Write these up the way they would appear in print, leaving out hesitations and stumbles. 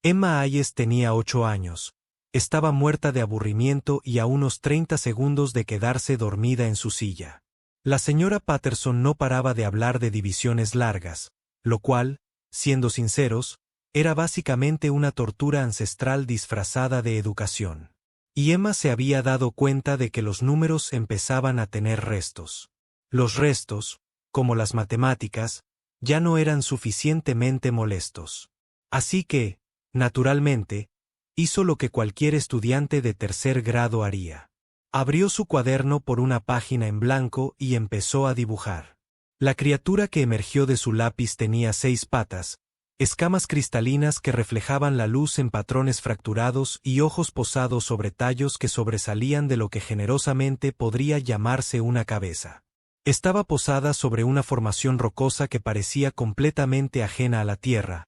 Emma Hayes tenía 8 años. Estaba muerta de aburrimiento y a unos 30 segundos de quedarse dormida en su silla. La señora Patterson no paraba de hablar de divisiones largas, lo cual, siendo sinceros, era básicamente una tortura ancestral disfrazada de educación. Y Emma se había dado cuenta de que los números empezaban a tener restos. Los restos, como las matemáticas, ya no eran suficientemente molestos. Así que, naturalmente, hizo lo que cualquier estudiante de tercer grado haría. Abrió su cuaderno por una página en blanco y empezó a dibujar. La criatura que emergió de su lápiz tenía 6 patas, escamas cristalinas que reflejaban la luz en patrones fracturados y ojos posados sobre tallos que sobresalían de lo que generosamente podría llamarse una cabeza. Estaba posada sobre una formación rocosa que parecía completamente ajena a la tierra,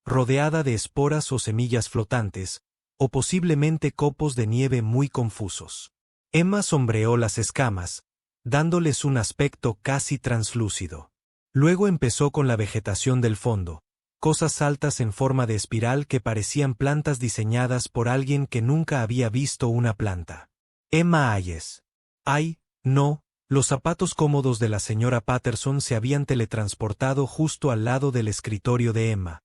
rodeada de esporas o semillas flotantes, o posiblemente copos de nieve muy confusos. Emma sombreó las escamas, dándoles un aspecto casi translúcido. Luego empezó con la vegetación del fondo, cosas altas en forma de espiral que parecían plantas diseñadas por alguien que nunca había visto una planta. Emma Hayes. ¡Ay, no! Los zapatos cómodos de la señora Patterson se habían teletransportado justo al lado del escritorio de Emma,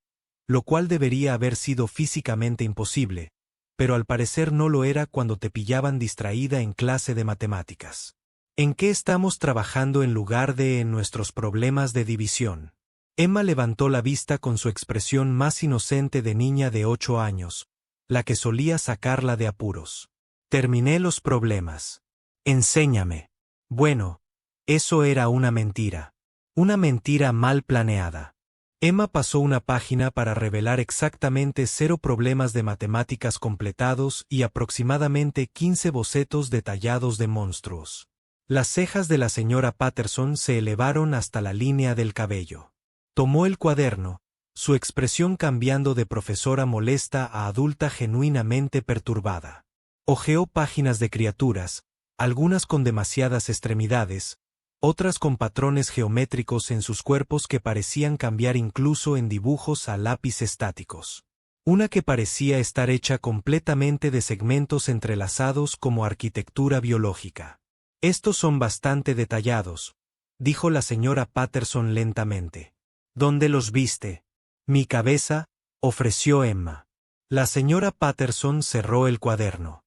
lo cual debería haber sido físicamente imposible, pero al parecer no lo era cuando te pillaban distraída en clase de matemáticas. ¿En qué estamos trabajando en lugar de en nuestros problemas de división? Emma levantó la vista con su expresión más inocente de niña de 8 años, la que solía sacarla de apuros. Terminé los problemas. Enséñame. Bueno, eso era una mentira. Una mentira mal planeada. Emma pasó una página para revelar exactamente 0 problemas de matemáticas completados y aproximadamente 15 bocetos detallados de monstruos. Las cejas de la señora Patterson se elevaron hasta la línea del cabello. Tomó el cuaderno, su expresión cambiando de profesora molesta a adulta genuinamente perturbada. Hojeó páginas de criaturas, algunas con demasiadas extremidades, otras con patrones geométricos en sus cuerpos que parecían cambiar incluso en dibujos a lápiz estáticos. Una que parecía estar hecha completamente de segmentos entrelazados como arquitectura biológica. Estos son bastante detallados, dijo la señora Patterson lentamente. ¿Dónde los viste? Mi cabeza, ofreció Emma. La señora Patterson cerró el cuaderno.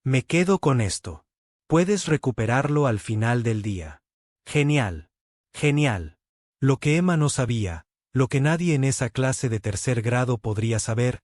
Me quedo con esto. Puedes recuperarlo al final del día. Genial. Genial. Lo que Emma no sabía, lo que nadie en esa clase de tercer grado podría saber,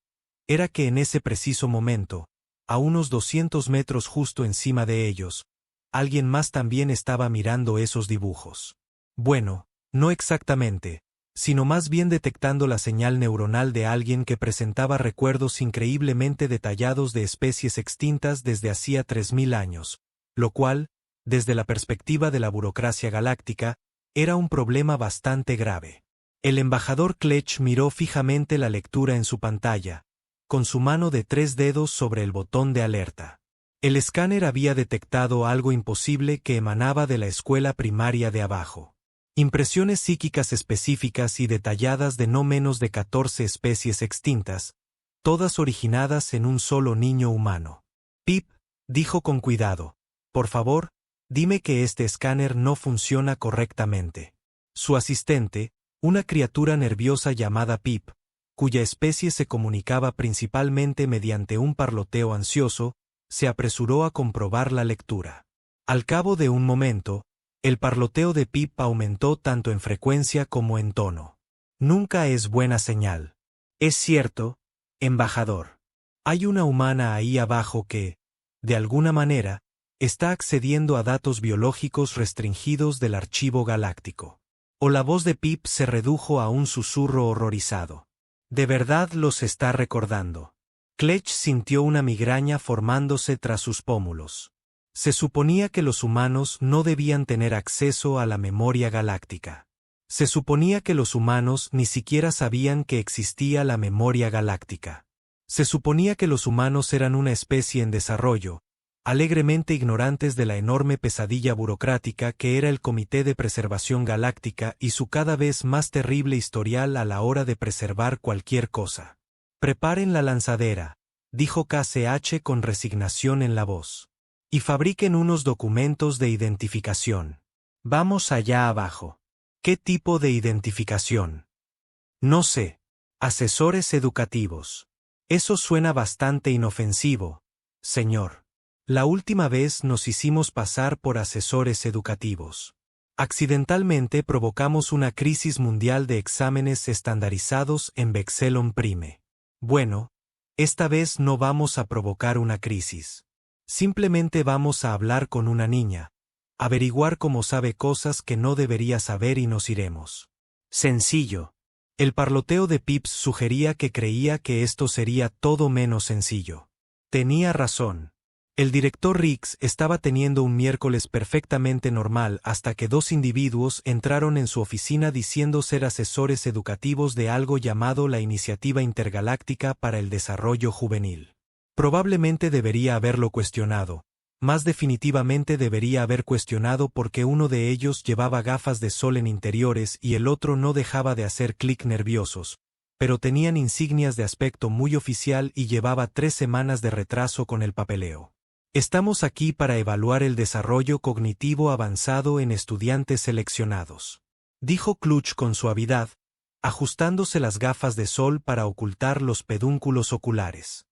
era que en ese preciso momento, a unos 200 metros justo encima de ellos, alguien más también estaba mirando esos dibujos. Bueno, no exactamente, sino más bien detectando la señal neuronal de alguien que presentaba recuerdos increíblemente detallados de especies extintas desde hacía 3000 años, lo cual, desde la perspectiva de la burocracia galáctica, era un problema bastante grave. El embajador Kletch miró fijamente la lectura en su pantalla, con su mano de 3 dedos sobre el botón de alerta. El escáner había detectado algo imposible que emanaba de la escuela primaria de abajo. Impresiones psíquicas específicas y detalladas de no menos de 14 especies extintas, todas originadas en un solo niño humano. Pip, dijo con cuidado, por favor, dime que este escáner no funciona correctamente. Su asistente, una criatura nerviosa llamada Pip, cuya especie se comunicaba principalmente mediante un parloteo ansioso, se apresuró a comprobar la lectura. Al cabo de un momento, el parloteo de Pip aumentó tanto en frecuencia como en tono. Nunca es buena señal. Es cierto, embajador. Hay una humana ahí abajo que, de alguna manera, está accediendo a datos biológicos restringidos del archivo galáctico. O la voz de Pip se redujo a un susurro horrorizado. De verdad los está recordando. Kletch sintió una migraña formándose tras sus pómulos. Se suponía que los humanos no debían tener acceso a la memoria galáctica. Se suponía que los humanos ni siquiera sabían que existía la memoria galáctica. Se suponía que los humanos eran una especie en desarrollo, alegremente ignorantes de la enorme pesadilla burocrática que era el Comité de Preservación Galáctica y su cada vez más terrible historial a la hora de preservar cualquier cosa. Preparen la lanzadera, dijo KCH con resignación en la voz. Y fabriquen unos documentos de identificación. Vamos allá abajo. ¿Qué tipo de identificación? No sé. Asesores educativos. Eso suena bastante inofensivo, señor. La última vez nos hicimos pasar por asesores educativos. Accidentalmente provocamos una crisis mundial de exámenes estandarizados en Vexelon Prime. Bueno, esta vez no vamos a provocar una crisis. Simplemente vamos a hablar con una niña, averiguar cómo sabe cosas que no debería saber y nos iremos. Sencillo. El parloteo de Pips sugería que creía que esto sería todo menos sencillo. Tenía razón. El director Riggs estaba teniendo un miércoles perfectamente normal hasta que dos individuos entraron en su oficina diciendo ser asesores educativos de algo llamado la Iniciativa Intergaláctica para el Desarrollo Juvenil. Probablemente debería haberlo cuestionado. Más definitivamente debería haber cuestionado por qué uno de ellos llevaba gafas de sol en interiores y el otro no dejaba de hacer clic nerviosos, pero tenían insignias de aspecto muy oficial y llevaba 3 semanas de retraso con el papeleo. Estamos aquí para evaluar el desarrollo cognitivo avanzado en estudiantes seleccionados, dijo Clutch con suavidad, ajustándose las gafas de sol para ocultar los pedúnculos oculares.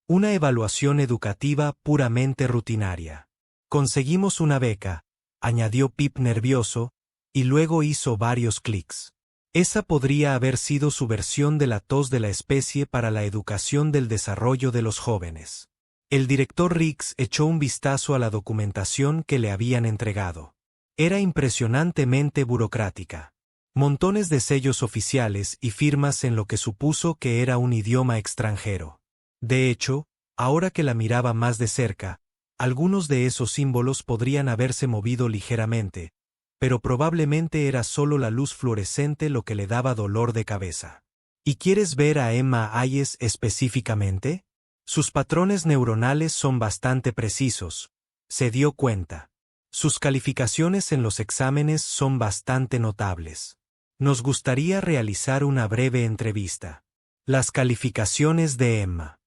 Una evaluación educativa puramente rutinaria. Conseguimos una beca, añadió Pip nervioso, y luego hizo varios clics. Esa podría haber sido su versión de la tos de la especie para la educación del desarrollo de los jóvenes. El director Riggs echó un vistazo a la documentación que le habían entregado. Era impresionantemente burocrática. Montones de sellos oficiales y firmas en lo que supuso que era un idioma extranjero. De hecho, ahora que la miraba más de cerca, algunos de esos símbolos podrían haberse movido ligeramente, pero probablemente era solo la luz fluorescente lo que le daba dolor de cabeza. ¿Y quieres ver a Emma Hayes específicamente? Sus patrones neuronales son bastante precisos, se dio cuenta. Sus calificaciones en los exámenes son bastante notables. Nos gustaría realizar una breve entrevista. Las calificaciones de Emma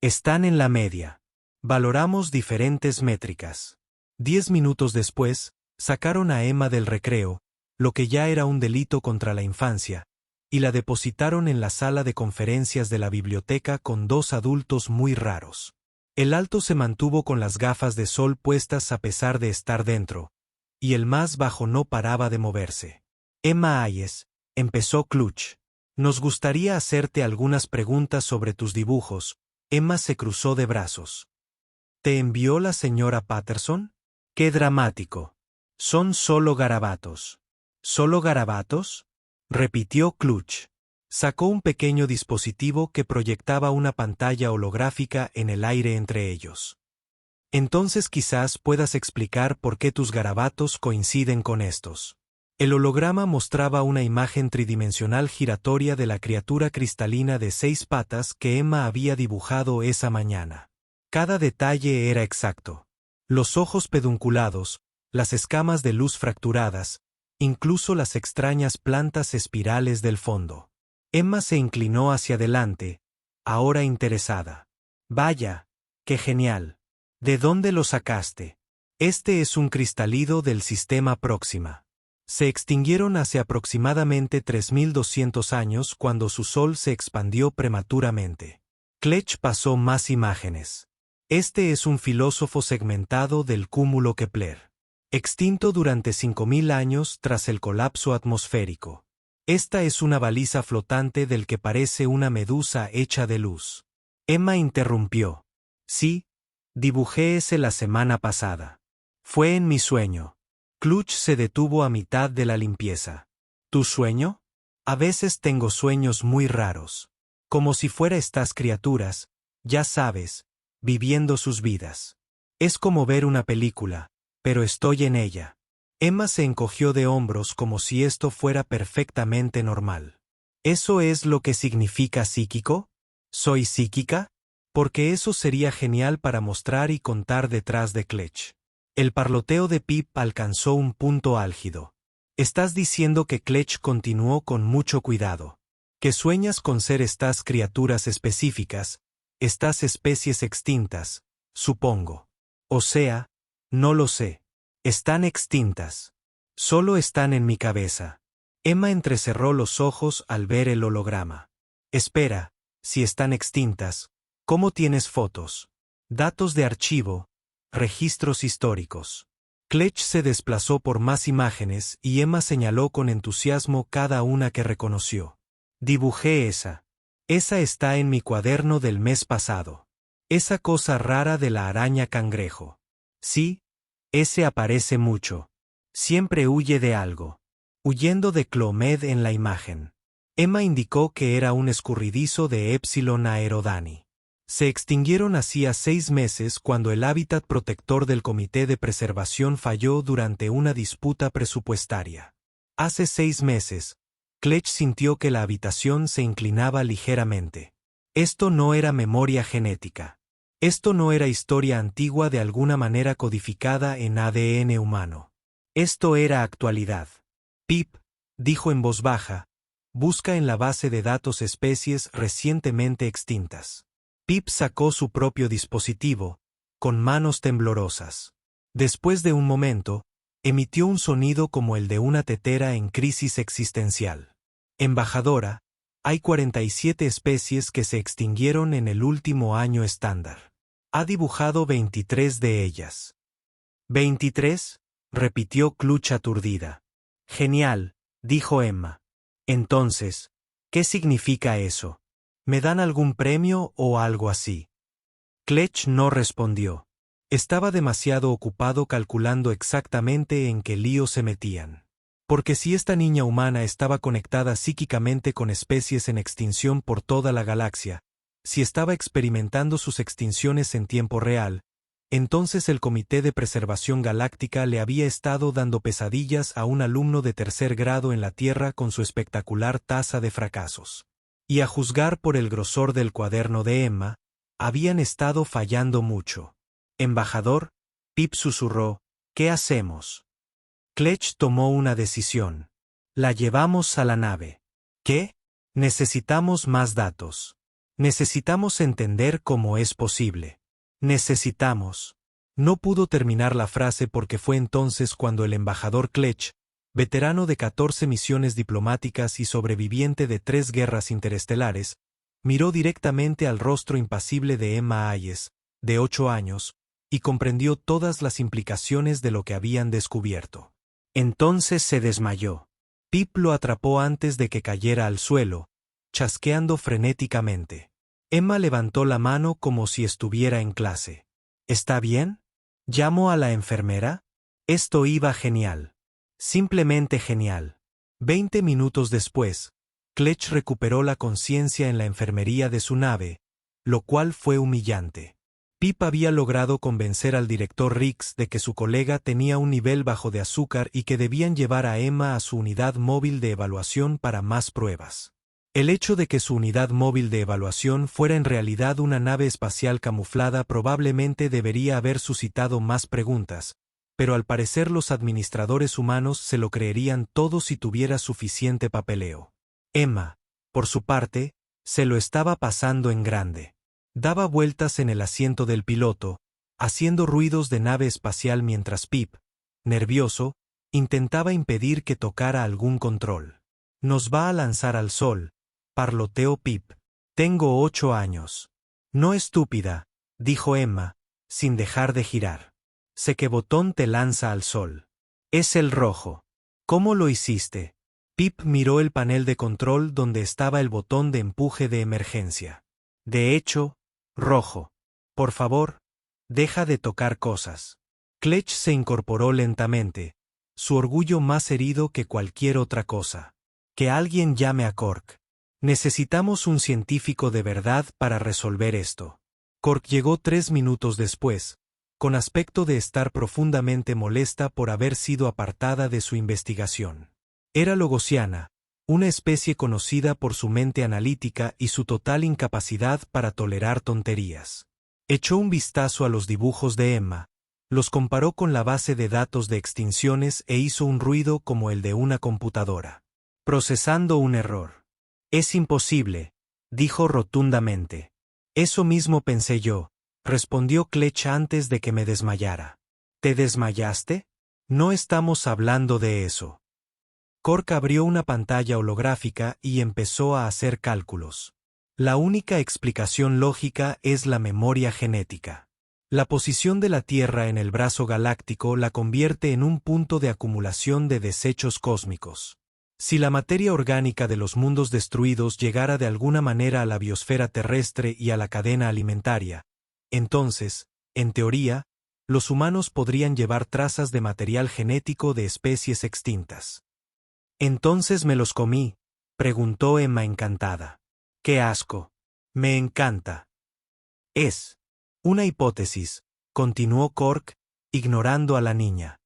están en la media. Valoramos diferentes métricas. 10 minutos después, sacaron a Emma del recreo, lo que ya era un delito contra la infancia, y la depositaron en la sala de conferencias de la biblioteca con 2 adultos muy raros. El alto se mantuvo con las gafas de sol puestas a pesar de estar dentro, y el más bajo no paraba de moverse. Emma Hayes, empezó Clutch. Nos gustaría hacerte algunas preguntas sobre tus dibujos. Emma se cruzó de brazos. ¿Te envió la señora Patterson? ¡Qué dramático! Son solo garabatos. ¿Solo garabatos? Repitió Clutch. Sacó un pequeño dispositivo que proyectaba una pantalla holográfica en el aire entre ellos. Entonces quizás puedas explicar por qué tus garabatos coinciden con estos. El holograma mostraba una imagen tridimensional giratoria de la criatura cristalina de 6 patas que Emma había dibujado esa mañana. Cada detalle era exacto. Los ojos pedunculados, las escamas de luz fracturadas, incluso las extrañas plantas espirales del fondo. Emma se inclinó hacia adelante, ahora interesada. Vaya, qué genial. ¿De dónde lo sacaste? Este es un cristálido del sistema Próxima. Se extinguieron hace aproximadamente 3200 años cuando su sol se expandió prematuramente. Kletch pasó más imágenes. Este es un filósofo segmentado del cúmulo Kepler. Extinto durante 5000 años tras el colapso atmosférico. Esta es una baliza flotante del que parece una medusa hecha de luz. Emma interrumpió. Sí, dibujé ese la semana pasada. Fue en mi sueño. Clutch se detuvo a mitad de la limpieza. ¿Tu sueño? A veces tengo sueños muy raros. Como si fuera estas criaturas, ya sabes, viviendo sus vidas. Es como ver una película, pero estoy en ella. Emma se encogió de hombros como si esto fuera perfectamente normal. ¿Eso es lo que significa psíquico? ¿Soy psíquica? Porque eso sería genial para mostrar y contar detrás de Kletch. El parloteo de Pip alcanzó un punto álgido. Estás diciendo que Kletch continuó con mucho cuidado. Que sueñas con ser estas criaturas específicas, estas especies extintas, supongo. O sea, no lo sé. Están extintas. Solo están en mi cabeza. Emma entrecerró los ojos al ver el holograma. Espera, si están extintas, ¿cómo tienes fotos? Datos de archivo, registros históricos. Kletch se desplazó por más imágenes y Emma señaló con entusiasmo cada una que reconoció. Dibujé esa. Esa está en mi cuaderno del mes pasado. Esa cosa rara de la araña cangrejo. Sí, ese aparece mucho. Siempre huye de algo. Huyendo de Clomed en la imagen. Emma indicó que era un escurridizo de Epsilon Aerodani. Se extinguieron hacía 6 meses cuando el hábitat protector del Comité de Preservación falló durante una disputa presupuestaria. Hace 6 meses, Kletch sintió que la habitación se inclinaba ligeramente. Esto no era memoria genética. Esto no era historia antigua de alguna manera codificada en ADN humano. Esto era actualidad. Pip, dijo en voz baja, busca en la base de datos especies recientemente extintas. Pip sacó su propio dispositivo, con manos temblorosas. Después de un momento, emitió un sonido como el de una tetera en crisis existencial. Embajadora, hay 47 especies que se extinguieron en el último año estándar. Ha dibujado 23 de ellas. ¿23? Repitió Clutch aturdida. Genial, dijo Emma. Entonces, ¿qué significa eso? ¿Me dan algún premio o algo así? Kletch no respondió. Estaba demasiado ocupado calculando exactamente en qué lío se metían. Porque si esta niña humana estaba conectada psíquicamente con especies en extinción por toda la galaxia, si estaba experimentando sus extinciones en tiempo real, entonces el Comité de Preservación Galáctica le había estado dando pesadillas a un alumno de 3er grado en la Tierra con su espectacular tasa de fracasos. Y a juzgar por el grosor del cuaderno de Emma, habían estado fallando mucho. Embajador, Pip susurró, ¿qué hacemos? Kletch tomó una decisión. La llevamos a la nave. ¿Qué? Necesitamos más datos. Necesitamos entender cómo es posible. Necesitamos. No pudo terminar la frase porque fue entonces cuando el embajador Kletch, veterano de 14 misiones diplomáticas y sobreviviente de 3 guerras interestelares, miró directamente al rostro impasible de Emma Hayes, de 8 años, y comprendió todas las implicaciones de lo que habían descubierto. Entonces se desmayó. Pip lo atrapó antes de que cayera al suelo, chasqueando frenéticamente. Emma levantó la mano como si estuviera en clase. ¿Está bien? ¿Llamo a la enfermera? Esto iba genial. Simplemente genial. 20 minutos después, Kletch recuperó la conciencia en la enfermería de su nave, lo cual fue humillante. Pip había logrado convencer al director Rix de que su colega tenía un nivel bajo de azúcar y que debían llevar a Emma a su unidad móvil de evaluación para más pruebas. El hecho de que su unidad móvil de evaluación fuera en realidad una nave espacial camuflada probablemente debería haber suscitado más preguntas, pero al parecer los administradores humanos se lo creerían todo si tuviera suficiente papeleo. Emma, por su parte, se lo estaba pasando en grande. Daba vueltas en el asiento del piloto, haciendo ruidos de nave espacial mientras Pip, nervioso, intentaba impedir que tocara algún control. Nos va a lanzar al sol, parloteó Pip. Tengo 8 años. No estúpida, dijo Emma, sin dejar de girar. Sé qué botón te lanza al sol. Es el rojo. ¿Cómo lo hiciste? Pip miró el panel de control donde estaba el botón de empuje de emergencia. De hecho, rojo. Por favor, deja de tocar cosas. Kletch se incorporó lentamente, su orgullo más herido que cualquier otra cosa. Que alguien llame a Cork. Necesitamos un científico de verdad para resolver esto. Cork llegó 3 minutos después, con aspecto de estar profundamente molesta por haber sido apartada de su investigación. Era logosiana, una especie conocida por su mente analítica y su total incapacidad para tolerar tonterías. Echó un vistazo a los dibujos de Emma, los comparó con la base de datos de extinciones e hizo un ruido como el de una computadora. Procesando un error. Es imposible, dijo rotundamente. Eso mismo pensé yo, respondió Klech antes de que me desmayara. ¿Te desmayaste? No estamos hablando de eso. Cork abrió una pantalla holográfica y empezó a hacer cálculos. La única explicación lógica es la memoria genética. La posición de la Tierra en el brazo galáctico la convierte en un punto de acumulación de desechos cósmicos. Si la materia orgánica de los mundos destruidos llegara de alguna manera a la biosfera terrestre y a la cadena alimentaria, entonces, en teoría, los humanos podrían llevar trazas de material genético de especies extintas. ¿Entonces me los comí?, preguntó Emma encantada. ¡Qué asco! Me encanta. Es una hipótesis, continuó Cork, ignorando a la niña.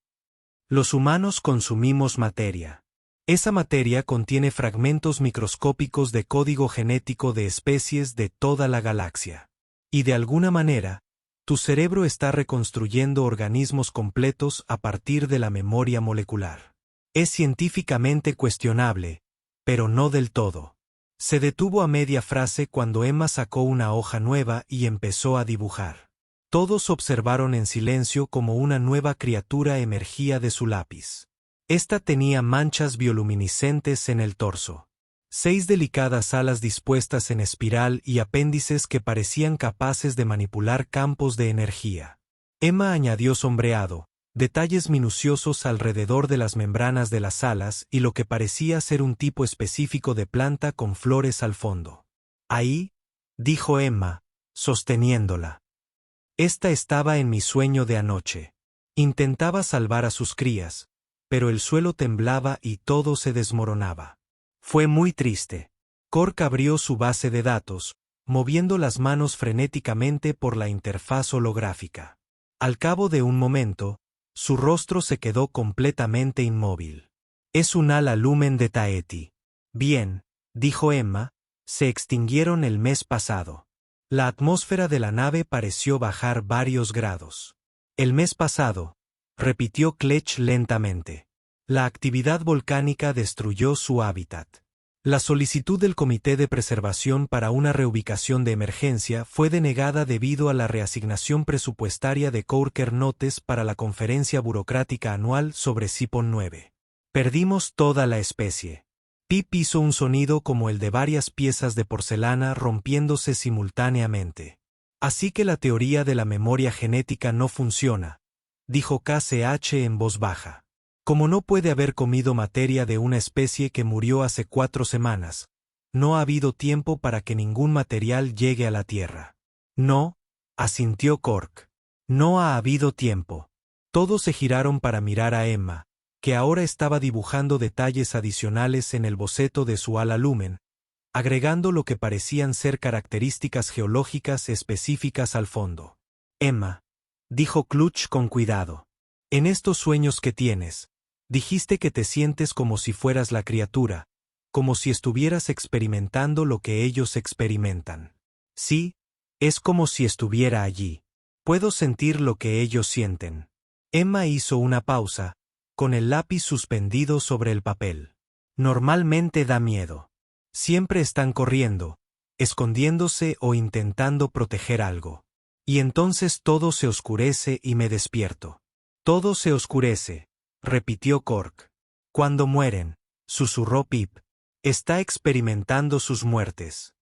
Los humanos consumimos materia. Esa materia contiene fragmentos microscópicos de código genético de especies de toda la galaxia. Y de alguna manera, tu cerebro está reconstruyendo organismos completos a partir de la memoria molecular. Es científicamente cuestionable, pero no del todo. Se detuvo a media frase cuando Emma sacó una hoja nueva y empezó a dibujar. Todos observaron en silencio como una nueva criatura emergía de su lápiz. Esta tenía manchas bioluminiscentes en el torso. 6 delicadas alas dispuestas en espiral y apéndices que parecían capaces de manipular campos de energía. Emma añadió sombreado, detalles minuciosos alrededor de las membranas de las alas y lo que parecía ser un tipo específico de planta con flores al fondo. Ahí, dijo Emma, sosteniéndola. Esta estaba en mi sueño de anoche. Intentaba salvar a sus crías, pero el suelo temblaba y todo se desmoronaba. Fue muy triste. Cork abrió su base de datos, moviendo las manos frenéticamente por la interfaz holográfica. Al cabo de un momento, su rostro se quedó completamente inmóvil. Es un ala lumen de Taeti. Bien, dijo Emma, se extinguieron el mes pasado. La atmósfera de la nave pareció bajar varios grados. El mes pasado, repitió Klech lentamente. La actividad volcánica destruyó su hábitat. La solicitud del Comité de Preservación para una reubicación de emergencia fue denegada debido a la reasignación presupuestaria de Courker Notes para la conferencia burocrática anual sobre Sipon 9. Perdimos toda la especie. Pip hizo un sonido como el de varias piezas de porcelana rompiéndose simultáneamente. Así que la teoría de la memoria genética no funciona, dijo KCH en voz baja. Como no puede haber comido materia de una especie que murió hace 4 semanas, no ha habido tiempo para que ningún material llegue a la Tierra. No, asintió Cork. No ha habido tiempo. Todos se giraron para mirar a Emma, que ahora estaba dibujando detalles adicionales en el boceto de su ala lumen, agregando lo que parecían ser características geológicas específicas al fondo. Emma, dijo Klutch con cuidado. En estos sueños que tienes, dijiste que te sientes como si fueras la criatura, como si estuvieras experimentando lo que ellos experimentan. Sí, es como si estuviera allí. Puedo sentir lo que ellos sienten. Emma hizo una pausa, con el lápiz suspendido sobre el papel. Normalmente da miedo. Siempre están corriendo, escondiéndose o intentando proteger algo. Y entonces todo se oscurece y me despierto. Todo se oscurece, repitió Cork. Cuando mueren, susurró Pip. Está experimentando sus muertes.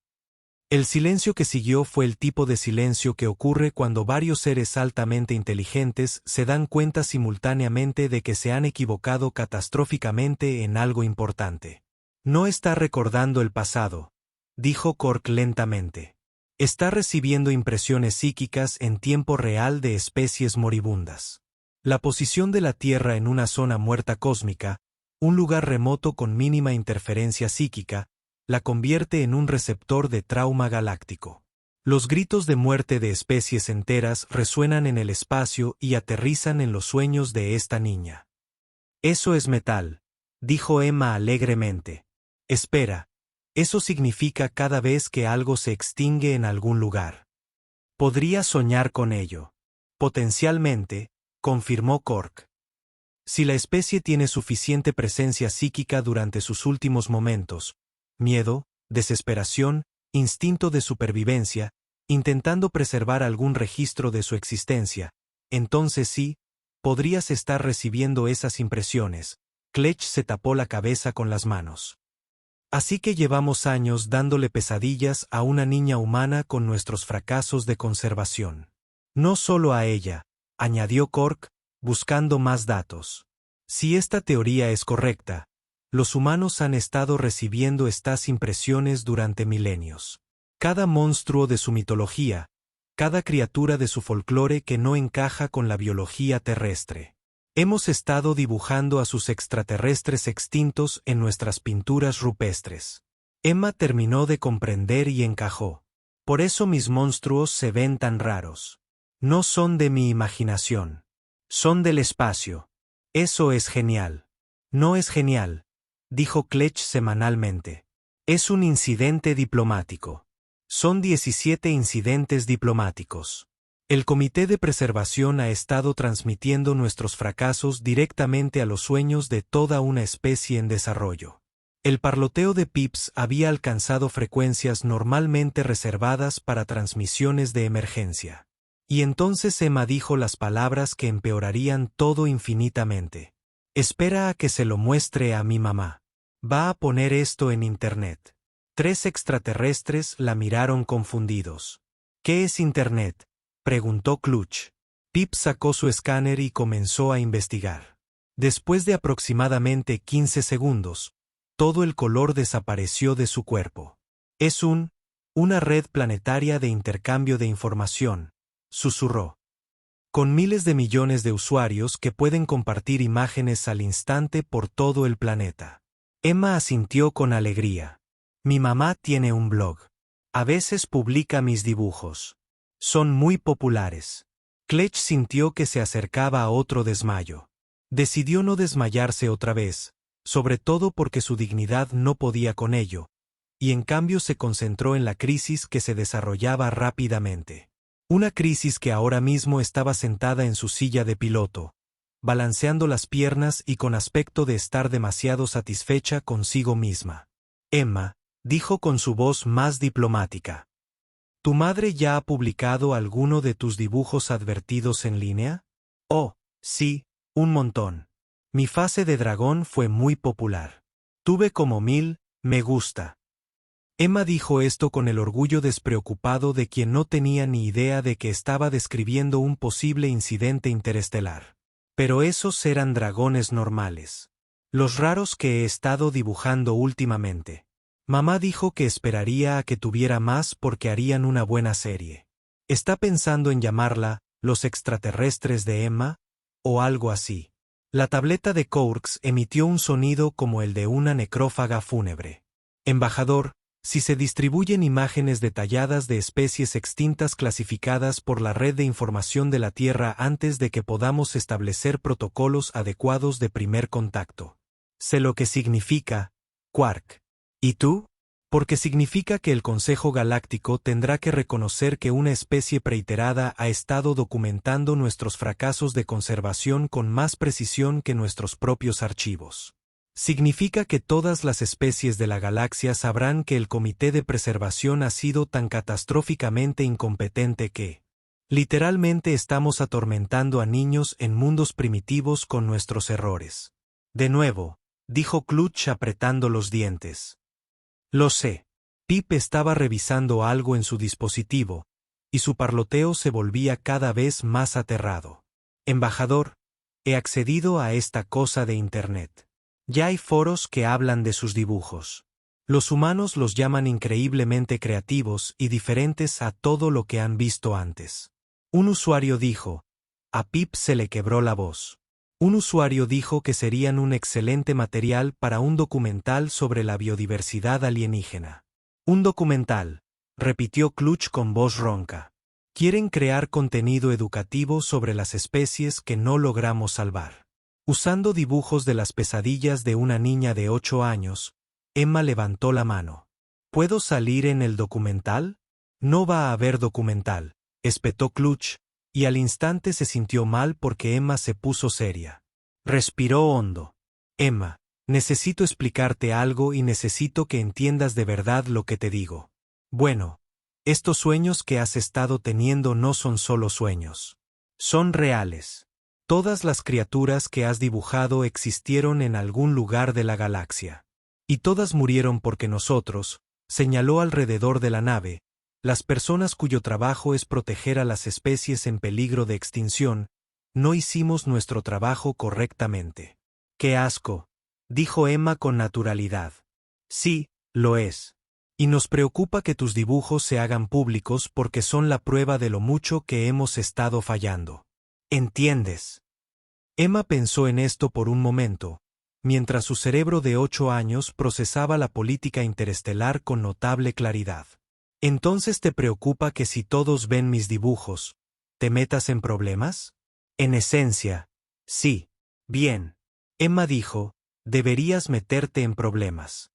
El silencio que siguió fue el tipo de silencio que ocurre cuando varios seres altamente inteligentes se dan cuenta simultáneamente de que se han equivocado catastróficamente en algo importante. No está recordando el pasado, dijo Cork lentamente. Está recibiendo impresiones psíquicas en tiempo real de especies moribundas. La posición de la Tierra en una zona muerta cósmica, un lugar remoto con mínima interferencia psíquica, la convierte en un receptor de trauma galáctico. Los gritos de muerte de especies enteras resuenan en el espacio y aterrizan en los sueños de esta niña. Eso es metal, dijo Emma alegremente. Espera, eso significa cada vez que algo se extingue en algún lugar. Podría soñar con ello. Potencialmente, confirmó Cork. Si la especie tiene suficiente presencia psíquica durante sus últimos momentos, miedo, desesperación, instinto de supervivencia, intentando preservar algún registro de su existencia, entonces sí, podrías estar recibiendo esas impresiones. Klech se tapó la cabeza con las manos. Así que llevamos años dándole pesadillas a una niña humana con nuestros fracasos de conservación. No solo a ella, añadió Cork, buscando más datos. Si esta teoría es correcta, los humanos han estado recibiendo estas impresiones durante milenios. Cada monstruo de su mitología, cada criatura de su folclore que no encaja con la biología terrestre. Hemos estado dibujando a sus extraterrestres extintos en nuestras pinturas rupestres. Emma terminó de comprender y encajó. Por eso mis monstruos se ven tan raros. No son de mi imaginación. Son del espacio. Eso es genial. No es genial, dijo Klech semanalmente. Es un incidente diplomático. Son 17 incidentes diplomáticos. El Comité de Preservación ha estado transmitiendo nuestros fracasos directamente a los sueños de toda una especie en desarrollo. El parloteo de Pips había alcanzado frecuencias normalmente reservadas para transmisiones de emergencia. Y entonces Emma dijo las palabras que empeorarían todo infinitamente. Espera a que se lo muestre a mi mamá. Va a poner esto en Internet. 3 extraterrestres la miraron confundidos. ¿Qué es Internet?, preguntó Klutch. Pip sacó su escáner y comenzó a investigar. Después de aproximadamente 15 segundos, todo el color desapareció de su cuerpo. Es una red planetaria de intercambio de información, susurró. Con miles de millones de usuarios que pueden compartir imágenes al instante por todo el planeta. Emma asintió con alegría. Mi mamá tiene un blog. A veces publica mis dibujos. Son muy populares. Klech sintió que se acercaba a otro desmayo. Decidió no desmayarse otra vez, sobre todo porque su dignidad no podía con ello, y en cambio se concentró en la crisis que se desarrollaba rápidamente. Una crisis que ahora mismo estaba sentada en su silla de piloto, balanceando las piernas y con aspecto de estar demasiado satisfecha consigo misma. Emma, dijo con su voz más diplomática. ¿Tu madre ya ha publicado alguno de tus dibujos advertidos en línea? Oh, sí, un montón. Mi fase de dragón fue muy popular. Tuve como 1000 me gusta. Emma dijo esto con el orgullo despreocupado de quien no tenía ni idea de que estaba describiendo un posible incidente interestelar. Pero esos eran dragones normales. Los raros que he estado dibujando últimamente. Mamá dijo que esperaría a que tuviera más porque harían una buena serie. ¿Está pensando en llamarla Los extraterrestres de Emma? O algo así. La tableta de Courx emitió un sonido como el de una necrófaga fúnebre. Embajador, si se distribuyen imágenes detalladas de especies extintas clasificadas por la Red de Información de la Tierra antes de que podamos establecer protocolos adecuados de primer contacto. Sé lo que significa, Quark. ¿Y tú? Porque significa que el Consejo Galáctico tendrá que reconocer que una especie preiterada ha estado documentando nuestros fracasos de conservación con más precisión que nuestros propios archivos. Significa que todas las especies de la galaxia sabrán que el Comité de Preservación ha sido tan catastróficamente incompetente que, literalmente estamos atormentando a niños en mundos primitivos con nuestros errores. De nuevo, dijo Klutch apretando los dientes. Lo sé. Pip estaba revisando algo en su dispositivo, y su parloteo se volvía cada vez más aterrado. Embajador, he accedido a esta cosa de Internet. Ya hay foros que hablan de sus dibujos. Los humanos los llaman increíblemente creativos y diferentes a todo lo que han visto antes. Un usuario dijo, a Pip se le quebró la voz. Un usuario dijo que serían un excelente material para un documental sobre la biodiversidad alienígena. Un documental, repitió Klutch con voz ronca. Quieren crear contenido educativo sobre las especies que no logramos salvar. Usando dibujos de las pesadillas de una niña de 8 años, Emma levantó la mano. ¿Puedo salir en el documental? No va a haber documental, espetó Klutch, y al instante se sintió mal porque Emma se puso seria. Respiró hondo. Emma, Necesito explicarte algo y necesito que entiendas de verdad lo que te digo. Bueno, estos sueños que has estado teniendo no son solo sueños. Son reales. Todas las criaturas que has dibujado existieron en algún lugar de la galaxia. Y todas murieron porque nosotros, señaló alrededor de la nave, las personas cuyo trabajo es proteger a las especies en peligro de extinción, no hicimos nuestro trabajo correctamente. ¡Qué asco!, dijo Emma con naturalidad. Sí, lo es. Y nos preocupa que tus dibujos se hagan públicos porque son la prueba de lo mucho que hemos estado fallando. ¿Entiendes? Emma pensó en esto por un momento, mientras su cerebro de 8 años procesaba la política interestelar con notable claridad. ¿Entonces te preocupa que si todos ven mis dibujos, te metas en problemas? En esencia, sí. Bien. Emma dijo, deberías meterte en problemas.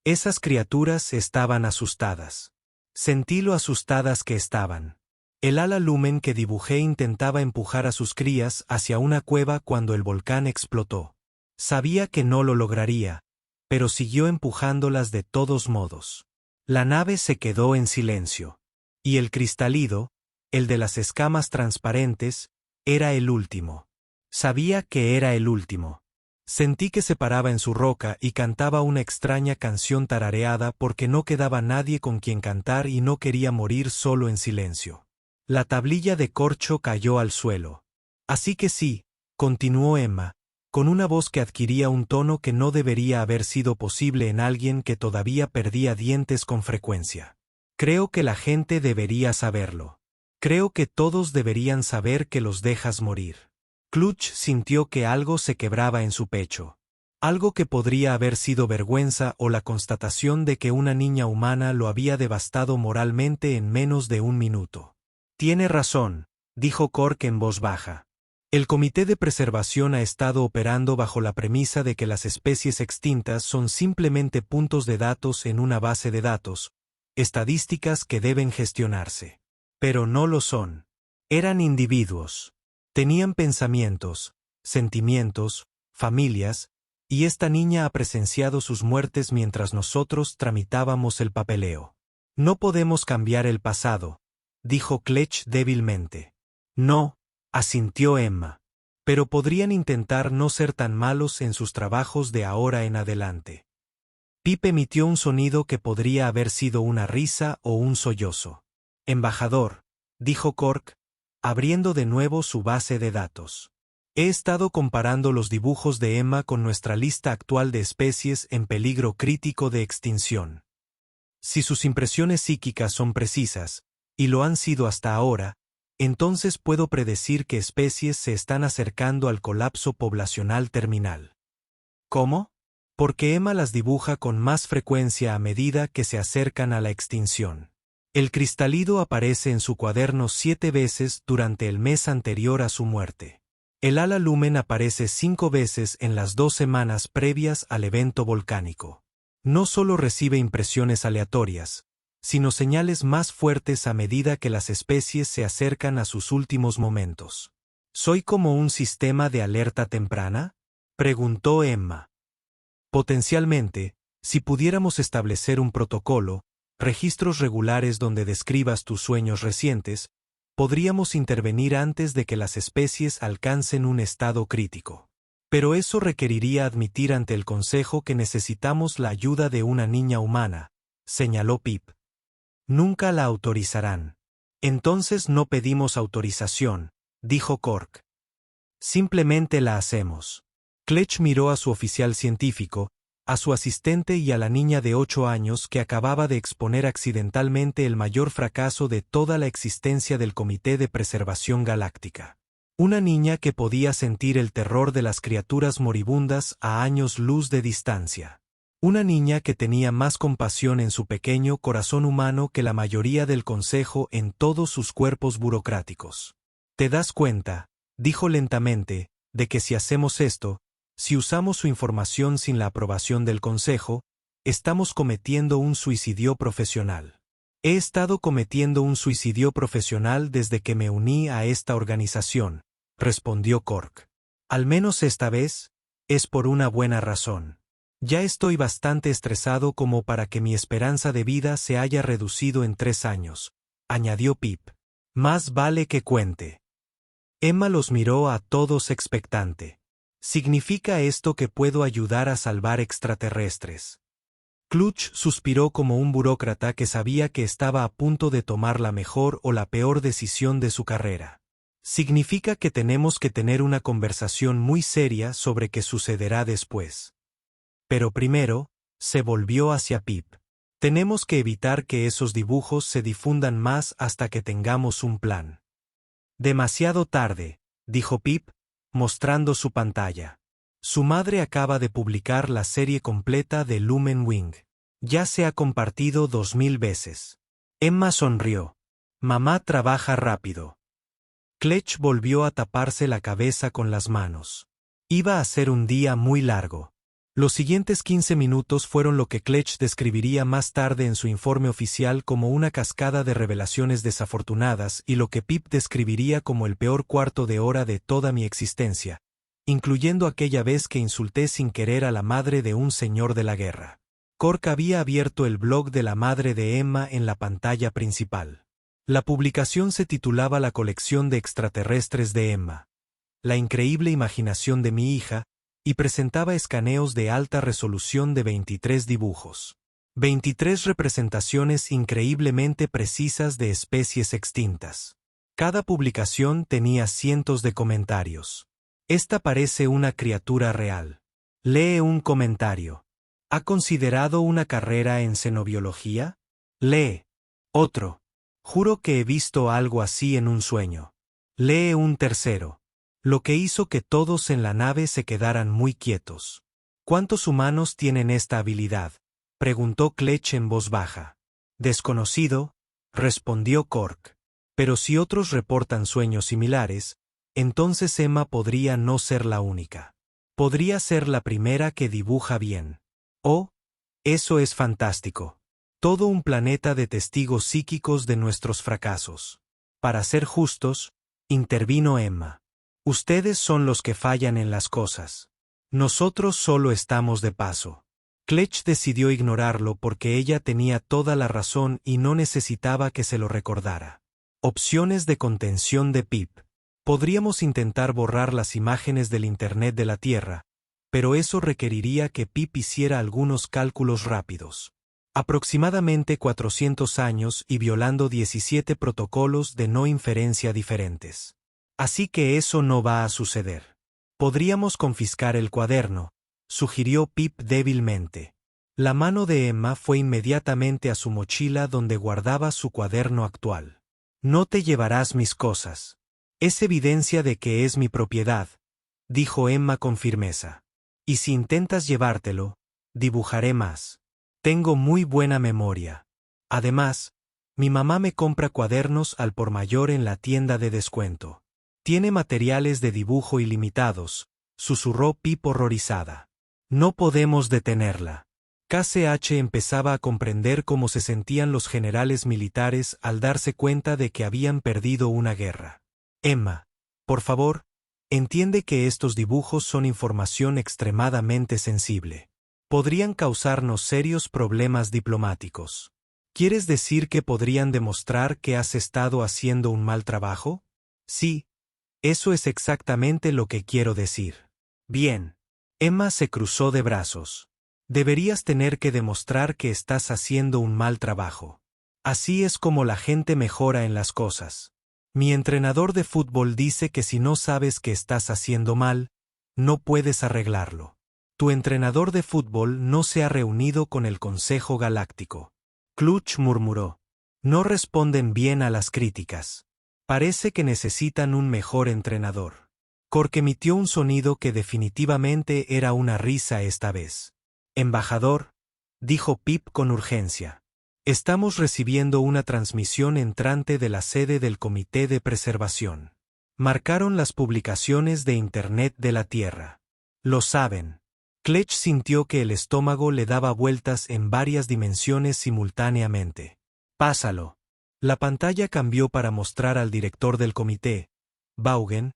Esas criaturas estaban asustadas. Sentí lo asustadas que estaban. El ala lumen que dibujé intentaba empujar a sus crías hacia una cueva cuando el volcán explotó. Sabía que no lo lograría, pero siguió empujándolas de todos modos. La nave se quedó en silencio. Y el cristálido, el de las escamas transparentes, era el último. Sabía que era el último. Sentí que se paraba en su roca y cantaba una extraña canción tarareada porque no quedaba nadie con quien cantar y no quería morir solo en silencio. La tablilla de corcho cayó al suelo. Así que sí, continuó Emma, con una voz que adquiría un tono que no debería haber sido posible en alguien que todavía perdía dientes con frecuencia. Creo que la gente debería saberlo. Creo que todos deberían saber que los dejas morir. Clutch sintió que algo se quebraba en su pecho. Algo que podría haber sido vergüenza o la constatación de que una niña humana lo había devastado moralmente en menos de un minuto. Tiene razón, dijo Cork en voz baja. El Comité de Preservación ha estado operando bajo la premisa de que las especies extintas son simplemente puntos de datos en una base de datos, estadísticas que deben gestionarse. Pero no lo son. Eran individuos. Tenían pensamientos, sentimientos, familias, y esta niña ha presenciado sus muertes mientras nosotros tramitábamos el papeleo. No podemos cambiar el pasado, dijo Clutch débilmente. No, asintió Emma. Pero podrían intentar no ser tan malos en sus trabajos de ahora en adelante. Pip emitió un sonido que podría haber sido una risa o un sollozo. Embajador, dijo Cork, abriendo de nuevo su base de datos. He estado comparando los dibujos de Emma con nuestra lista actual de especies en peligro crítico de extinción. Si sus impresiones psíquicas son precisas, y lo han sido hasta ahora, entonces puedo predecir que especies se están acercando al colapso poblacional terminal. ¿Cómo? Porque Emma las dibuja con más frecuencia a medida que se acercan a la extinción. El cristálido aparece en su cuaderno 7 veces durante el mes anterior a su muerte. El ala lumen aparece 5 veces en las 2 semanas previas al evento volcánico. No solo recibe impresiones aleatorias, sino señales más fuertes a medida que las especies se acercan a sus últimos momentos. ¿Soy como un sistema de alerta temprana?, preguntó Emma. Potencialmente, si pudiéramos establecer un protocolo, registros regulares donde describas tus sueños recientes, podríamos intervenir antes de que las especies alcancen un estado crítico. Pero eso requeriría admitir ante el Consejo que necesitamos la ayuda de una niña humana, señaló Pip. Nunca la autorizarán. Entonces no pedimos autorización, dijo Cork. Simplemente la hacemos. Clutch miró a su oficial científico, a su asistente y a la niña de 8 años que acababa de exponer accidentalmente el mayor fracaso de toda la existencia del Comité de Preservación Galáctica. Una niña que podía sentir el terror de las criaturas moribundas a años luz de distancia. Una niña que tenía más compasión en su pequeño corazón humano que la mayoría del Consejo en todos sus cuerpos burocráticos. ¿Te das cuenta?, dijo lentamente, de que si hacemos esto, si usamos su información sin la aprobación del Consejo, estamos cometiendo un suicidio profesional. He estado cometiendo un suicidio profesional desde que me uní a esta organización, respondió Cork. Al menos esta vez, es por una buena razón. Ya estoy bastante estresado como para que mi esperanza de vida se haya reducido en 3 años, añadió Pip. Más vale que cuente. Emma los miró a todos expectante. ¿Significa esto que puedo ayudar a salvar extraterrestres? Clutch suspiró como un burócrata que sabía que estaba a punto de tomar la mejor o la peor decisión de su carrera. Significa que tenemos que tener una conversación muy seria sobre qué sucederá después. Pero primero, se volvió hacia Pip. Tenemos que evitar que esos dibujos se difundan más hasta que tengamos un plan. Demasiado tarde, dijo Pip, mostrando su pantalla. Su madre acaba de publicar la serie completa de Lumen Wing. Ya se ha compartido 2000 veces. Emma sonrió. Mamá trabaja rápido. Clutch volvió a taparse la cabeza con las manos. Iba a ser un día muy largo. Los siguientes 15 minutos fueron lo que Clutch describiría más tarde en su informe oficial como una cascada de revelaciones desafortunadas y lo que Pip describiría como el peor cuarto de hora de toda mi existencia, incluyendo aquella vez que insulté sin querer a la madre de un señor de la guerra. Cork había abierto el blog de la madre de Emma en la pantalla principal. La publicación se titulaba La colección de extraterrestres de Emma. La increíble imaginación de mi hija, y presentaba escaneos de alta resolución de 23 dibujos. 23 representaciones increíblemente precisas de especies extintas. Cada publicación tenía cientos de comentarios. Esta parece una criatura real. Lee un comentario. ¿Ha considerado una carrera en xenobiología? Lee. Otro. Juro que he visto algo así en un sueño. Lee un tercero. Lo que hizo que todos en la nave se quedaran muy quietos. ¿Cuántos humanos tienen esta habilidad?, preguntó Clutch en voz baja. Desconocido, respondió Cork. Pero si otros reportan sueños similares, entonces Emma podría no ser la única. Podría ser la primera que dibuja bien. Oh, eso es fantástico. Todo un planeta de testigos psíquicos de nuestros fracasos. Para ser justos, intervino Emma. Ustedes son los que fallan en las cosas. Nosotros solo estamos de paso. Clutch decidió ignorarlo porque ella tenía toda la razón y no necesitaba que se lo recordara. Opciones de contención de Pip. Podríamos intentar borrar las imágenes del Internet de la Tierra, pero eso requeriría que Pip hiciera algunos cálculos rápidos. Aproximadamente 400 años y violando 17 protocolos de no inferencia diferentes. Así que eso no va a suceder. Podríamos confiscar el cuaderno, sugirió Pip débilmente. La mano de Emma fue inmediatamente a su mochila donde guardaba su cuaderno actual. No te llevarás mis cosas. Es evidencia de que es mi propiedad, dijo Emma con firmeza. Y si intentas llevártelo, dibujaré más. Tengo muy buena memoria. Además, mi mamá me compra cuadernos al por mayor en la tienda de descuento. Tiene materiales de dibujo ilimitados, susurró Pip horrorizada. No podemos detenerla. KCH empezaba a comprender cómo se sentían los generales militares al darse cuenta de que habían perdido una guerra. Emma, por favor, entiende que estos dibujos son información extremadamente sensible. Podrían causarnos serios problemas diplomáticos. ¿Quieres decir que podrían demostrar que has estado haciendo un mal trabajo? Sí. Eso es exactamente lo que quiero decir. Bien. Emma se cruzó de brazos. Deberías tener que demostrar que estás haciendo un mal trabajo. Así es como la gente mejora en las cosas. Mi entrenador de fútbol dice que si no sabes que estás haciendo mal, no puedes arreglarlo. Tu entrenador de fútbol no se ha reunido con el Consejo Galáctico. Clutch murmuró. No responden bien a las críticas. Parece que necesitan un mejor entrenador. Cork emitió un sonido que definitivamente era una risa esta vez. Embajador, dijo Pip con urgencia. Estamos recibiendo una transmisión entrante de la sede del Comité de Preservación. Marcaron las publicaciones de Internet de la Tierra. Lo saben. Clutch sintió que el estómago le daba vueltas en varias dimensiones simultáneamente. Pásalo. La pantalla cambió para mostrar al director del comité, Vaughan,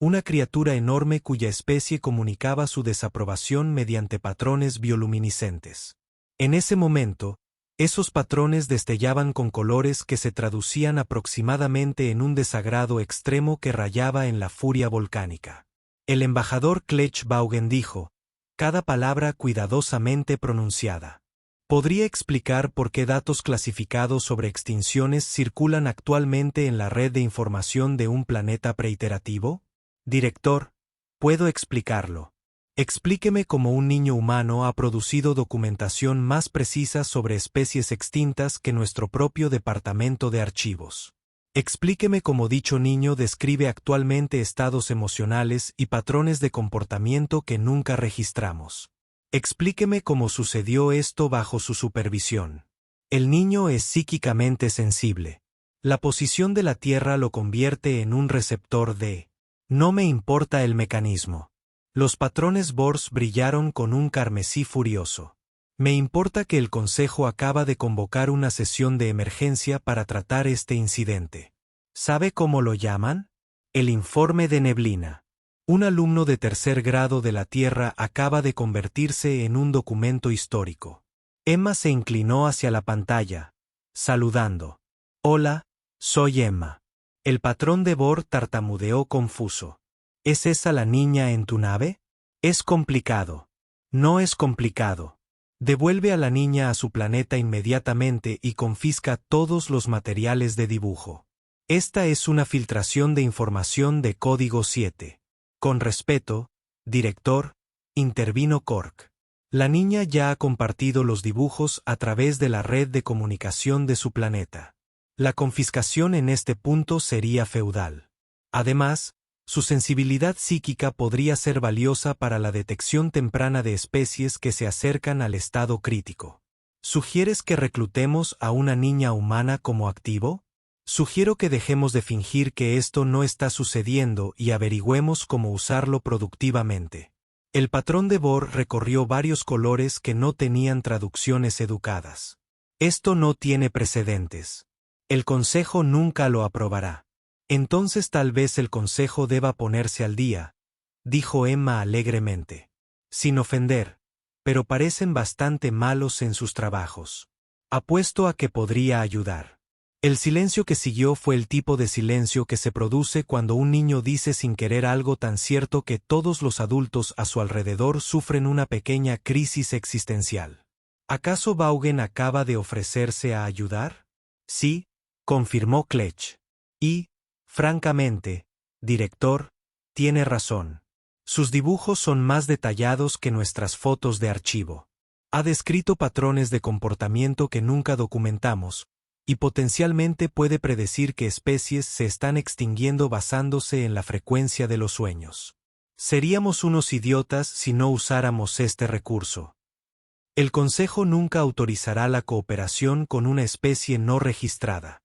una criatura enorme cuya especie comunicaba su desaprobación mediante patrones bioluminiscentes. En ese momento, esos patrones destellaban con colores que se traducían aproximadamente en un desagrado extremo que rayaba en la furia volcánica. El embajador Kletch Baugen dijo, cada palabra cuidadosamente pronunciada. ¿Podría explicar por qué datos clasificados sobre extinciones circulan actualmente en la red de información de un planeta preiterativo? Director, puedo explicarlo. Explíqueme cómo un niño humano ha producido documentación más precisa sobre especies extintas que nuestro propio departamento de archivos. Explíqueme cómo dicho niño describe actualmente estados emocionales y patrones de comportamiento que nunca registramos. Explíqueme cómo sucedió esto bajo su supervisión. El niño es psíquicamente sensible. La posición de la Tierra lo convierte en un receptor de... No me importa el mecanismo. Los patrones Bors brillaron con un carmesí furioso. Me importa que el Consejo acaba de convocar una sesión de emergencia para tratar este incidente. ¿Sabe cómo lo llaman? El informe de neblina. Un alumno de tercer grado de la Tierra acaba de convertirse en un documento histórico. Emma se inclinó hacia la pantalla, saludando. Hola, soy Emma. El patrón de Bor tartamudeó confuso. ¿Es esa la niña en tu nave? Es complicado. No es complicado. Devuelve a la niña a su planeta inmediatamente y confisca todos los materiales de dibujo. Esta es una filtración de información de código 7. Con respeto, director, intervino Cork. La niña ya ha compartido los dibujos a través de la red de comunicación de su planeta. La confiscación en este punto sería feudal. Además, su sensibilidad psíquica podría ser valiosa para la detección temprana de especies que se acercan al estado crítico. ¿Sugieres que reclutemos a una niña humana como activo? Sugiero que dejemos de fingir que esto no está sucediendo y averigüemos cómo usarlo productivamente. El patrón de Bor recorrió varios colores que no tenían traducciones educadas. Esto no tiene precedentes. El Consejo nunca lo aprobará. Entonces tal vez el Consejo deba ponerse al día, dijo Emma alegremente. Sin ofender, pero parecen bastante malos en sus trabajos. Apuesto a que podría ayudar. El silencio que siguió fue el tipo de silencio que se produce cuando un niño dice sin querer algo tan cierto que todos los adultos a su alrededor sufren una pequeña crisis existencial. ¿Acaso Baugen acaba de ofrecerse a ayudar? Sí, confirmó Kletch. Y, francamente, director, tiene razón. Sus dibujos son más detallados que nuestras fotos de archivo. Ha descrito patrones de comportamiento que nunca documentamos, y potencialmente puede predecir que especies se están extinguiendo basándose en la frecuencia de los sueños. Seríamos unos idiotas si no usáramos este recurso. El Consejo nunca autorizará la cooperación con una especie no registrada.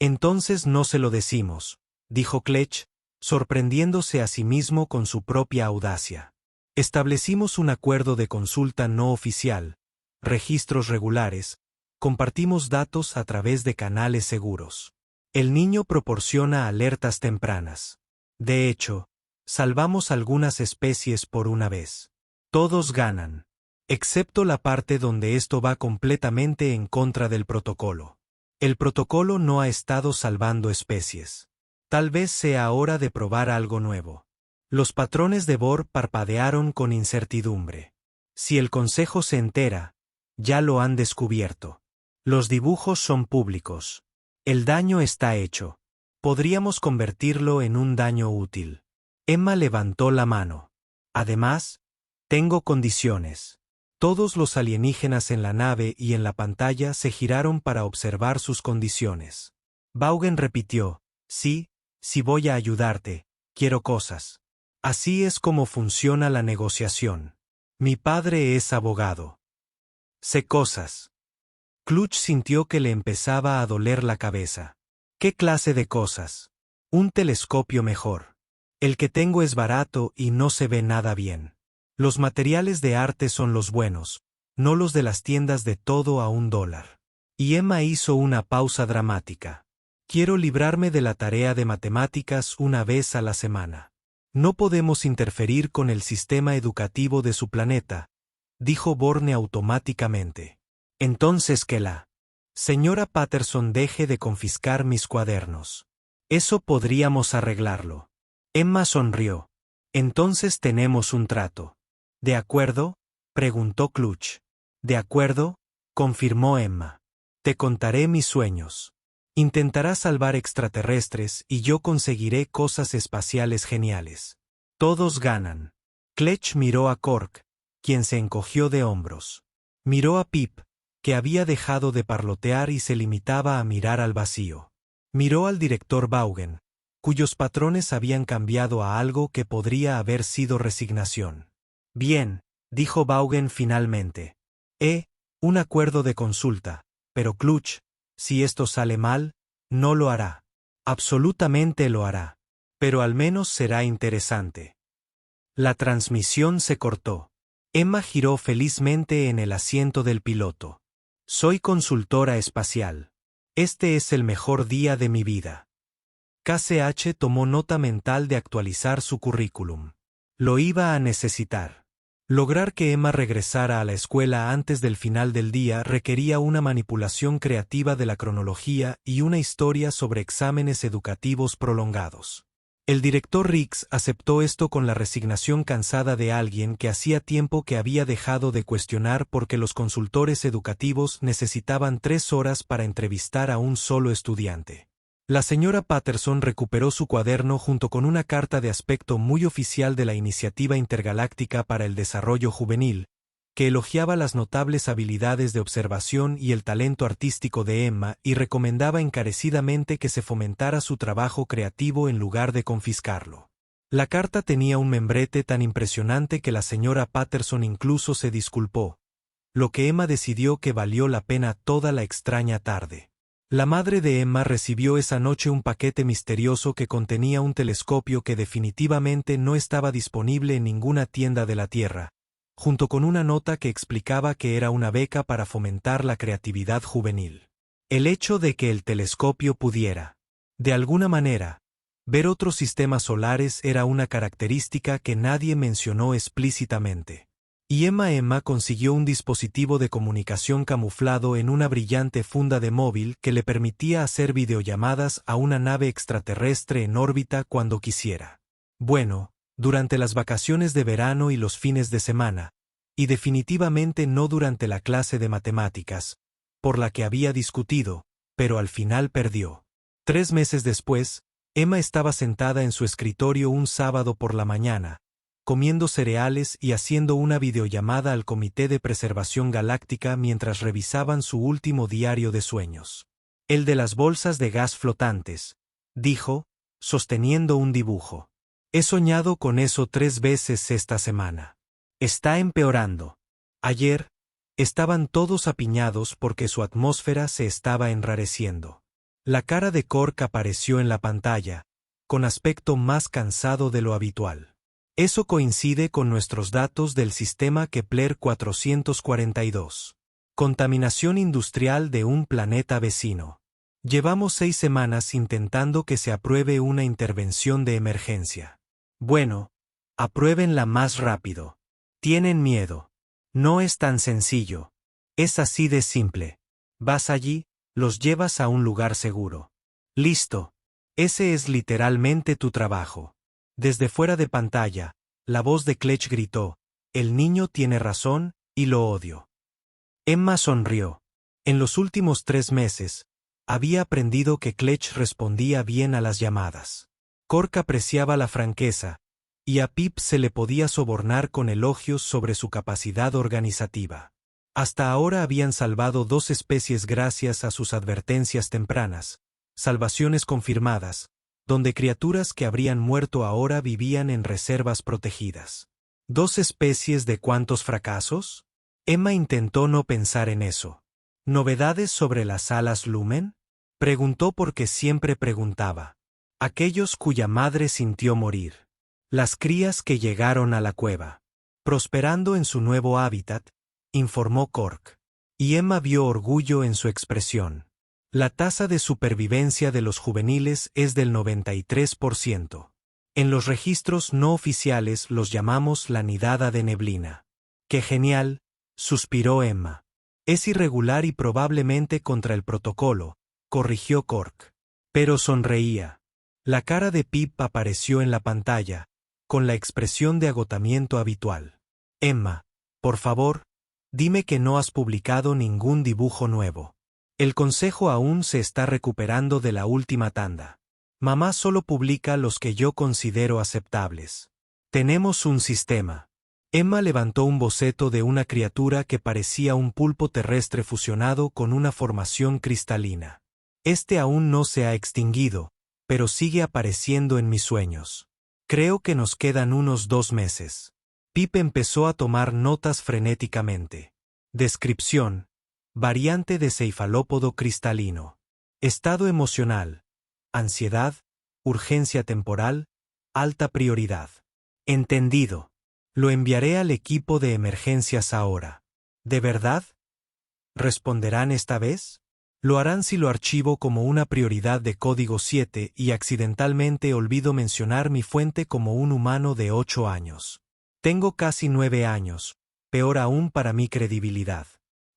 Entonces no se lo decimos, dijo Kletch, sorprendiéndose a sí mismo con su propia audacia. Establecimos un acuerdo de consulta no oficial, registros regulares, compartimos datos a través de canales seguros. El niño proporciona alertas tempranas. De hecho, salvamos algunas especies por una vez. Todos ganan, excepto la parte donde esto va completamente en contra del protocolo. El protocolo no ha estado salvando especies. Tal vez sea hora de probar algo nuevo. Los patrones de Bor parpadearon con incertidumbre. Si el Consejo se entera, ya lo han descubierto. Los dibujos son públicos. El daño está hecho. Podríamos convertirlo en un daño útil. Emma levantó la mano. Además, tengo condiciones. Todos los alienígenas en la nave y en la pantalla se giraron para observar sus condiciones. Baugen repitió, sí voy a ayudarte, quiero cosas. Así es como funciona la negociación. Mi padre es abogado. Sé cosas. Klutch sintió que le empezaba a doler la cabeza. ¿Qué clase de cosas? Un telescopio mejor. El que tengo es barato y no se ve nada bien. Los materiales de arte son los buenos, no los de las tiendas de todo a $1. Y Emma hizo una pausa dramática. Quiero librarme de la tarea de matemáticas una vez a la semana. No podemos interferir con el sistema educativo de su planeta, dijo Bourne automáticamente. Entonces que la señora Patterson deje de confiscar mis cuadernos. Eso podríamos arreglarlo. Emma sonrió. Entonces tenemos un trato. ¿De acuerdo?, preguntó Clutch. De acuerdo, confirmó Emma. Te contaré mis sueños. Intentarás salvar extraterrestres y yo conseguiré cosas espaciales geniales. Todos ganan. Kletch miró a Cork, quien se encogió de hombros. Miró a Pip, que había dejado de parlotear y se limitaba a mirar al vacío. Miró al director Vaughan, cuyos patrones habían cambiado a algo que podría haber sido resignación. Bien, dijo Vaughan finalmente. Un acuerdo de consulta, pero Clutch, si esto sale mal, no lo hará. Absolutamente lo hará. Pero al menos será interesante. La transmisión se cortó. Emma giró felizmente en el asiento del piloto. Soy consultora espacial. Este es el mejor día de mi vida. KCH tomó nota mental de actualizar su currículum. Lo iba a necesitar. Lograr que Emma regresara a la escuela antes del final del día requería una manipulación creativa de la cronología y una historia sobre exámenes educativos prolongados. El director Riggs aceptó esto con la resignación cansada de alguien que hacía tiempo que había dejado de cuestionar porque los consultores educativos necesitaban 3 horas para entrevistar a un solo estudiante. La señora Patterson recuperó su cuaderno junto con una carta de aspecto muy oficial de la Iniciativa Intergaláctica para el Desarrollo Juvenil, que elogiaba las notables habilidades de observación y el talento artístico de Emma y recomendaba encarecidamente que se fomentara su trabajo creativo en lugar de confiscarlo. La carta tenía un membrete tan impresionante que la señora Patterson incluso se disculpó, lo que Emma decidió que valió la pena toda la extraña tarde. La madre de Emma recibió esa noche un paquete misterioso que contenía un telescopio que definitivamente no estaba disponible en ninguna tienda de la Tierra, junto con una nota que explicaba que era una beca para fomentar la creatividad juvenil. El hecho de que el telescopio pudiera, de alguna manera, ver otros sistemas solares era una característica que nadie mencionó explícitamente. Y Emma consiguió un dispositivo de comunicación camuflado en una brillante funda de móvil que le permitía hacer videollamadas a una nave extraterrestre en órbita cuando quisiera. Bueno, durante las vacaciones de verano y los fines de semana, y definitivamente no durante la clase de matemáticas, por la que había discutido, pero al final perdió. 3 meses después, Emma estaba sentada en su escritorio un sábado por la mañana, comiendo cereales y haciendo una videollamada al Comité de Preservación Galáctica mientras revisaban su último diario de sueños. El de las bolsas de gas flotantes, dijo, sosteniendo un dibujo. He soñado con eso 3 veces esta semana. Está empeorando. Ayer, estaban todos apiñados porque su atmósfera se estaba enrareciendo. La cara de Cork apareció en la pantalla, con aspecto más cansado de lo habitual. Eso coincide con nuestros datos del sistema Kepler 442. Contaminación industrial de un planeta vecino. Llevamos 6 semanas intentando que se apruebe una intervención de emergencia. Bueno, apruébenla más rápido. Tienen miedo. No es tan sencillo. Es así de simple. Vas allí, los llevas a un lugar seguro. Listo. Ese es literalmente tu trabajo. Desde fuera de pantalla, la voz de Kletch gritó, «El niño tiene razón, y lo odio». Emma sonrió. En los últimos 3 meses, había aprendido que Kletch respondía bien a las llamadas. Cork apreciaba la franqueza, y a Pip se le podía sobornar con elogios sobre su capacidad organizativa. Hasta ahora habían salvado 2 especies gracias a sus advertencias tempranas, salvaciones confirmadas, donde criaturas que habrían muerto ahora vivían en reservas protegidas. ¿2 especies de cuántos fracasos? Emma intentó no pensar en eso. ¿Novedades sobre las alas Lumen? Preguntó porque siempre preguntaba. Aquellos cuya madre sintió morir. Las crías que llegaron a la cueva. Prosperando en su nuevo hábitat, informó Cork. Y Emma vio orgullo en su expresión. La tasa de supervivencia de los juveniles es del 93%. En los registros no oficiales los llamamos la nidada de neblina. ¡Qué genial!, suspiró Emma. Es irregular y probablemente contra el protocolo, corrigió Cork. Pero sonreía. La cara de Pip apareció en la pantalla, con la expresión de agotamiento habitual. Emma, por favor, dime que no has publicado ningún dibujo nuevo. El consejo aún se está recuperando de la última tanda. Mamá solo publica los que yo considero aceptables. Tenemos un sistema. Emma levantó un boceto de una criatura que parecía un pulpo terrestre fusionado con una formación cristalina. Este aún no se ha extinguido, pero sigue apareciendo en mis sueños. Creo que nos quedan unos 2 meses. Pip empezó a tomar notas frenéticamente. Descripción: variante de cefalópodo cristalino. Estado emocional: ansiedad, urgencia temporal, alta prioridad. Entendido. Lo enviaré al equipo de emergencias ahora. ¿De verdad? ¿Responderán esta vez? Lo harán si lo archivo como una prioridad de código 7 y accidentalmente olvido mencionar mi fuente como un humano de 8 años. Tengo casi 9 años, peor aún para mi credibilidad.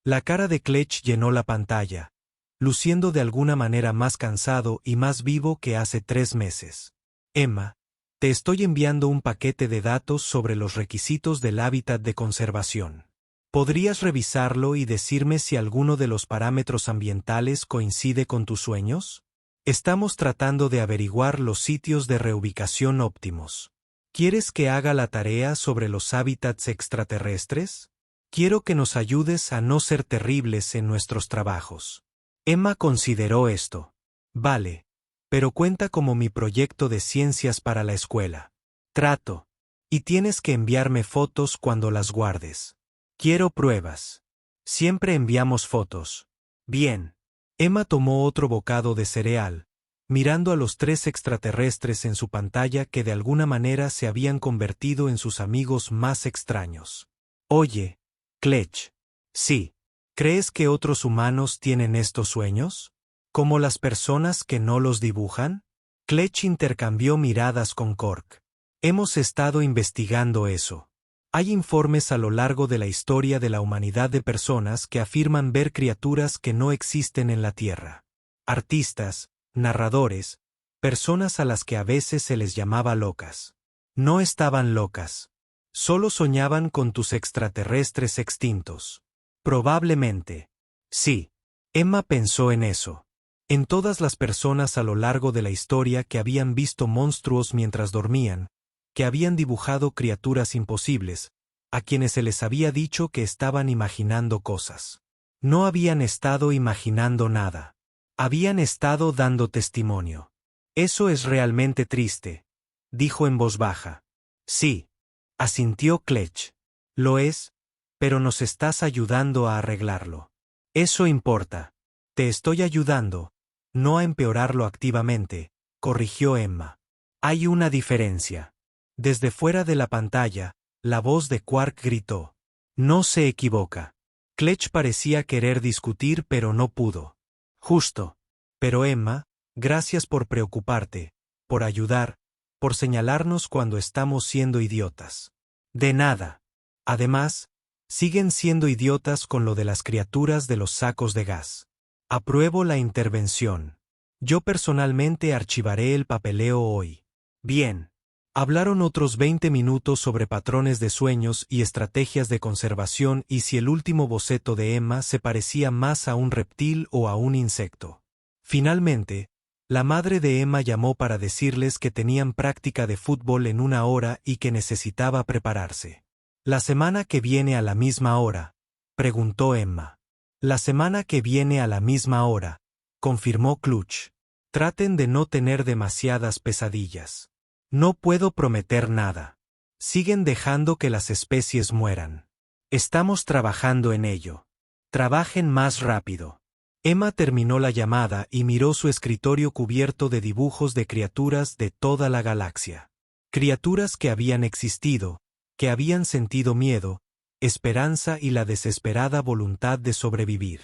La cara de Kletch llenó la pantalla, luciendo de alguna manera más cansado y más vivo que hace 3 meses. Emma, te estoy enviando un paquete de datos sobre los requisitos del hábitat de conservación. ¿Podrías revisarlo y decirme si alguno de los parámetros ambientales coincide con tus sueños? Estamos tratando de averiguar los sitios de reubicación óptimos. ¿Quieres que haga la tarea sobre los hábitats extraterrestres? Quiero que nos ayudes a no ser terribles en nuestros trabajos. Emma consideró esto. Vale, pero cuenta como mi proyecto de ciencias para la escuela. Trato. Y tienes que enviarme fotos cuando las guardes. Quiero pruebas. Siempre enviamos fotos. Bien. Emma tomó otro bocado de cereal, mirando a los 3 extraterrestres en su pantalla que de alguna manera se habían convertido en sus amigos más extraños. Oye, Kletch. Sí. ¿Crees que otros humanos tienen estos sueños? ¿Como las personas que no los dibujan? Kletch intercambió miradas con Cork. Hemos estado investigando eso. Hay informes a lo largo de la historia de la humanidad de personas que afirman ver criaturas que no existen en la Tierra. Artistas, narradores, personas a las que a veces se les llamaba locas. No estaban locas. Solo soñaban con tus extraterrestres extintos. Probablemente. Sí. Emma pensó en eso. En todas las personas a lo largo de la historia que habían visto monstruos mientras dormían, que habían dibujado criaturas imposibles, a quienes se les había dicho que estaban imaginando cosas. No habían estado imaginando nada. Habían estado dando testimonio. Eso es realmente triste, dijo en voz baja. Sí, asintió Kletch. Lo es, pero nos estás ayudando a arreglarlo. Eso importa. Te estoy ayudando, no a empeorarlo activamente, corrigió Emma. Hay una diferencia. Desde fuera de la pantalla, la voz de Quark gritó. No se equivoca. Kletch parecía querer discutir pero no pudo. Justo. Pero Emma, gracias por preocuparte, por ayudar, por señalarnos cuando estamos siendo idiotas. De nada. Además, siguen siendo idiotas con lo de las criaturas de los sacos de gas. Apruebo la intervención. Yo personalmente archivaré el papeleo hoy. Bien. Hablaron otros 20 minutos sobre patrones de sueños y estrategias de conservación y si el último boceto de Emma se parecía más a un reptil o a un insecto. Finalmente, la madre de Emma llamó para decirles que tenían práctica de fútbol en 1 hora y que necesitaba prepararse. ¿La semana que viene a la misma hora?, preguntó Emma. La semana que viene a la misma hora, confirmó Clutch. Traten de no tener demasiadas pesadillas. No puedo prometer nada. Siguen dejando que las especies mueran. Estamos trabajando en ello. Trabajen más rápido. Emma terminó la llamada y miró su escritorio cubierto de dibujos de criaturas de toda la galaxia. Criaturas que habían existido, que habían sentido miedo, esperanza y la desesperada voluntad de sobrevivir.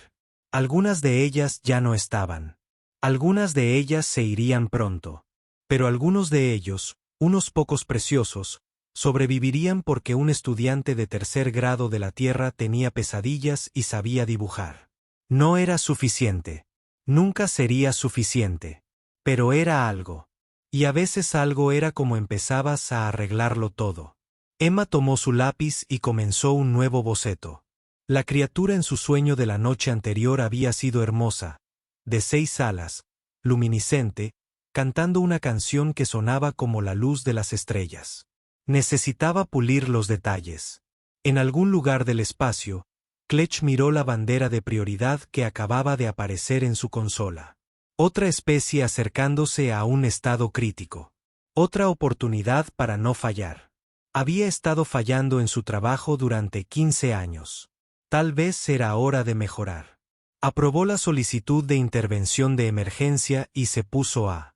Algunas de ellas ya no estaban. Algunas de ellas se irían pronto. Pero algunos de ellos, Unos pocos preciosos sobrevivirían porque un estudiante de tercer grado de la Tierra tenía pesadillas y sabía dibujar. No era suficiente. Nunca sería suficiente. Pero era algo. Y a veces algo era como empezabas a arreglarlo todo. Emma tomó su lápiz y comenzó un nuevo boceto. La criatura en su sueño de la noche anterior había sido hermosa, de 6 alas, luminiscente, cantando una canción que sonaba como la luz de las estrellas. Necesitaba pulir los detalles. En algún lugar del espacio, Kletch miró la bandera de prioridad que acababa de aparecer en su consola. Otra especie acercándose a un estado crítico. Otra oportunidad para no fallar. Había estado fallando en su trabajo durante 15 años. Tal vez era hora de mejorar. Aprobó la solicitud de intervención de emergencia y se puso a